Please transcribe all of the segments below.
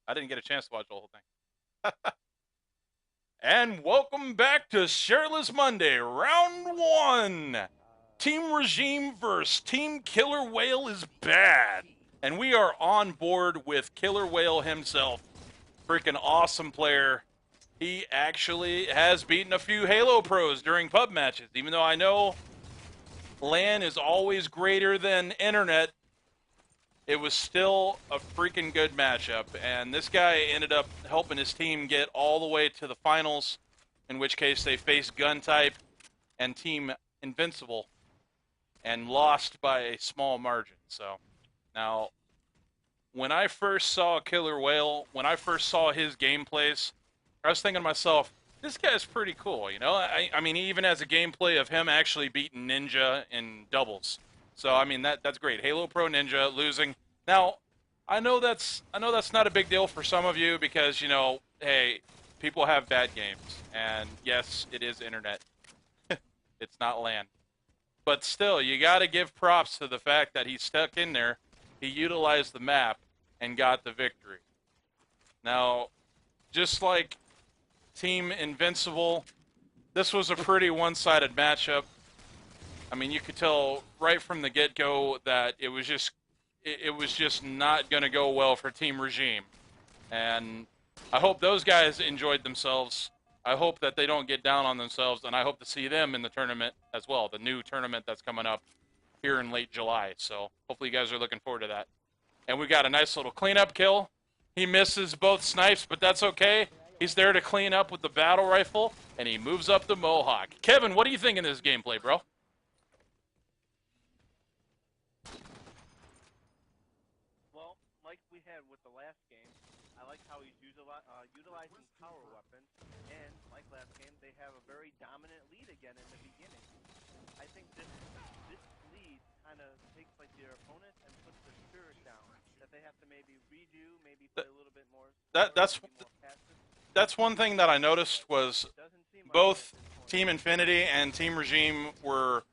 I didn't get a chance to watch the whole thing. And welcome back to Shirtless Monday, round one. Team Regime versus Team Killer Whale is bad. And we are on board with Killer Whale himself. Freaking awesome player. He actually has beaten a few Halo pros during pub matches. Even though I know LAN is always greater than internet, it was still a freaking good matchup. And this guy ended up helping his team get all the way to the finals, in which case they faced Gun Type and Team Invincible and lost by a small margin. So now, when I first saw Killer Whale, when I first saw his gameplays, I was thinking to myself, this guy's pretty cool, you know? I mean, he even has a gameplay of him actually beating Ninja in doubles. So, I mean, that's great. Halo Pro Ninja losing. Now, I know that's not a big deal for some of you because, you know, hey, people have bad games. And yes, it is internet. It's not LAN. But still, you got to give props to the fact that he stuck in there, he utilized the map, and got the victory. Now, just like Team Invincible, this was a pretty one-sided matchup. I mean, you could tell right from the get-go that it was just not going to go well for Team Regime. And I hope those guys enjoyed themselves. I hope that they don't get down on themselves, and I hope to see them in the tournament as well, the new tournament that's coming up here in late July. So hopefully you guys are looking forward to that. And we got a nice little cleanup kill. He misses both snipes, but that's okay. He's there to clean up with the battle rifle, and he moves up the Mohawk. Kevin, what do you think in this gameplay, bro? Well, like we had with the last game, I like how he's utilizing power weapons, and like last game, they have a very dominant lead again in the beginning. I think this lead kind of takes like their opponent and puts their spirit down. That they have to maybe redo, maybe play a little bit more. That's one thing that I noticed was both Team Infinity and Team Regime were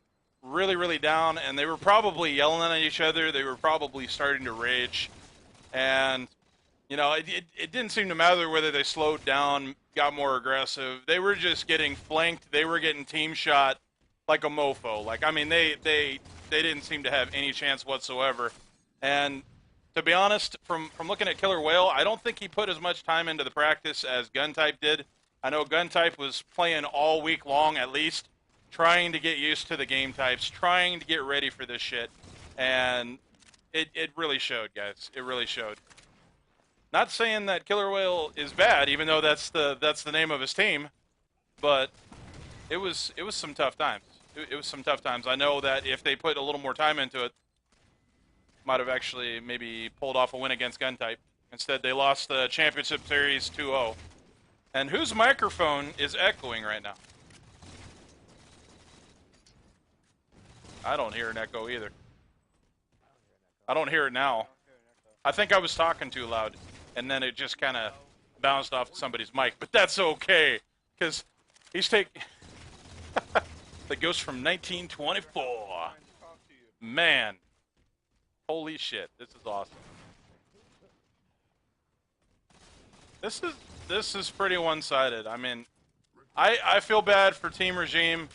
really, really down, and they were probably yelling at each other. They were probably starting to rage, and you know, it didn't seem to matter whether they slowed down, got more aggressive. They were just getting flanked. They were getting team shot like a mofo. Like, I mean, they didn't seem to have any chance whatsoever. And to be honest, from looking at Killer Whale, I don't think he put as much time into the practice as Gun Type did. I know Gun Type was playing all week long at least, trying to get used to the game types, trying to get ready for this shit. And it really showed, guys. It really showed. Not saying that Killer Whale is bad, even though that's the name of his team, but it was some tough times. It was some tough times. I know that if they put a little more time into it, might have actually maybe pulled off a win against Gun Type. Instead, they lost the championship series 2-0. And whose microphone is echoing right now? I don't hear an echo either. I don't hear it now. I think I was talking too loud, and then it just kind of bounced off somebody's mic. But that's okay, because he's taking... The ghost from 1924. Man. Holy shit, this is awesome. This is pretty one-sided. I mean, I feel bad for Team Regime,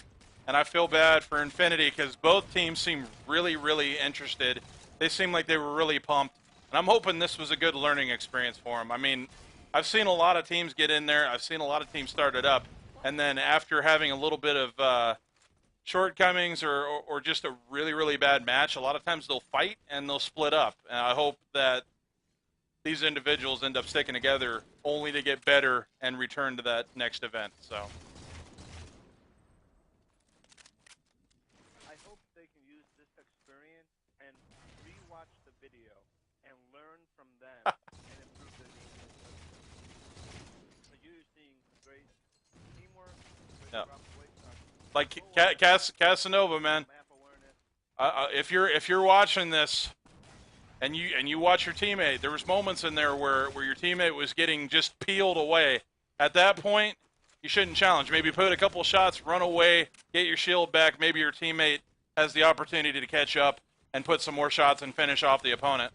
and I feel bad for Infinity, because both teams seem really, really interested. They seem like they were really pumped, and I'm hoping this was a good learning experience for them. I mean, I've seen a lot of teams get in there. I've seen a lot of teams start it up, and then after having a little bit of shortcomings or just a really, really bad match, a lot of times they'll fight and they'll split up. And I hope that these individuals end up sticking together only to get better and return to that next event. So I hope they can use this experience and rewatch the video and learn from them and improve their game. So you're seeing great teamwork, great yeah. Like Casanova, man. If you're watching this, and you watch your teammate, there was moments in there where your teammate was getting just peeled away. At that point, you shouldn't challenge. Maybe put a couple shots, run away, get your shield back. Maybe your teammate has the opportunity to catch up and put some more shots and finish off the opponent.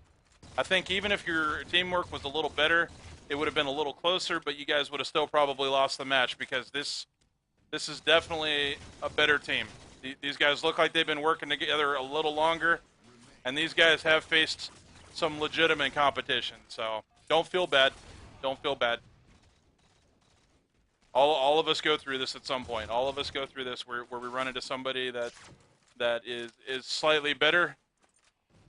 I think even if your teamwork was a little better, it would have been a little closer, but you guys would have still probably lost the match because this is definitely a better team. These guys look like they've been working together a little longer, and these guys have faced some legitimate competition. So don't feel bad. Don't feel bad. All of us go through this at some point. All of us go through this where we run into somebody that is slightly better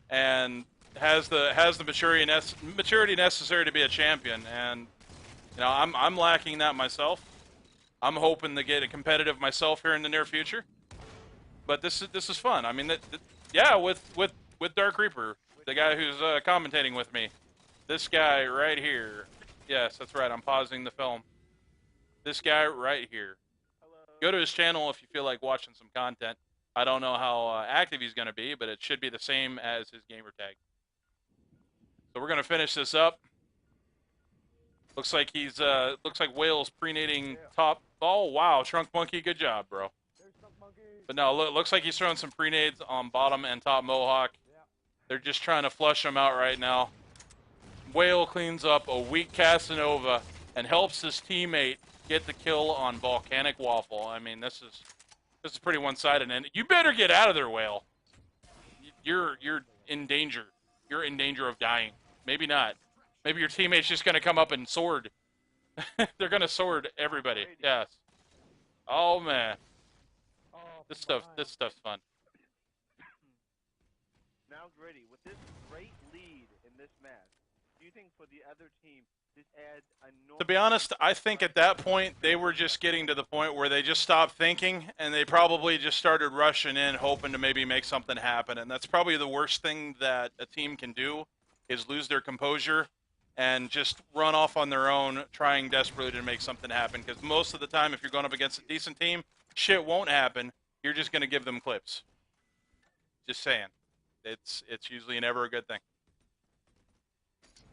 and has the maturity necessary to be a champion. And you know, I'm lacking that myself. I'm hoping to get competitive myself here in the near future. But this is fun. I mean, yeah, with Dark Reaper, the guy who's commentating with me, this guy right here. Yes, that's right. I'm pausing the film. This guy right here. Hello. Go to his channel if you feel like watching some content. I don't know how active he's going to be, but it should be the same as his gamer tag. So we're going to finish this up. Looks like looks like Whale's prenating top. Oh wow, Shrunk Monkey, good job, bro. But no, looks like he's throwing some pre-nades on bottom and top Mohawk. They're just trying to flush him out right now. Whale cleans up a weak Casanova and helps his teammate get the kill on Volcanic Waffle. I mean, this is pretty one-sided, and you better get out of there, Whale. You're in danger. You're in danger of dying. Maybe not. Maybe your teammate's just gonna come up and sword. They're gonna sword everybody. Yes. Oh man. This stuff's fun. Now, Gritty, with this great lead in this match, do you think for the other team this adds a To be honest, I think at that point they were just getting to the point where they just stopped thinking and they probably just started rushing in hoping to maybe make something happen. And that's probably the worst thing that a team can do is lose their composure and just run off on their own trying desperately to make something happen, because most of the time if you're going up against a decent team, shit won't happen. You're just going to give them clips. Just saying. It's usually never a good thing.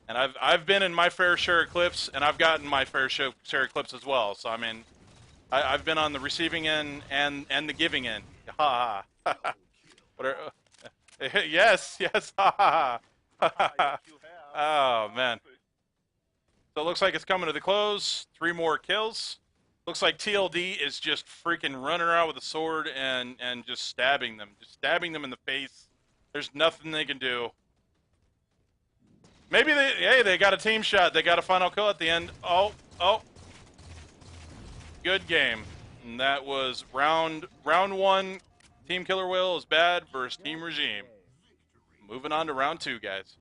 And I've been in my fair share of clips, and I've gotten my fair share of clips as well. So I mean, I've been on the receiving end and the giving end. Ha ha. Yes, ha ha. Oh man. So it looks like it's coming to the close. 3 more kills. Looks like TLD is just freaking running around with a sword and just stabbing them in the face. There's nothing they can do. Maybe they got a team shot. They got a final kill at the end. Oh. Good game. And that was round 1. Team Killer Whale is bad versus Team Regime. Moving on to round 2, guys.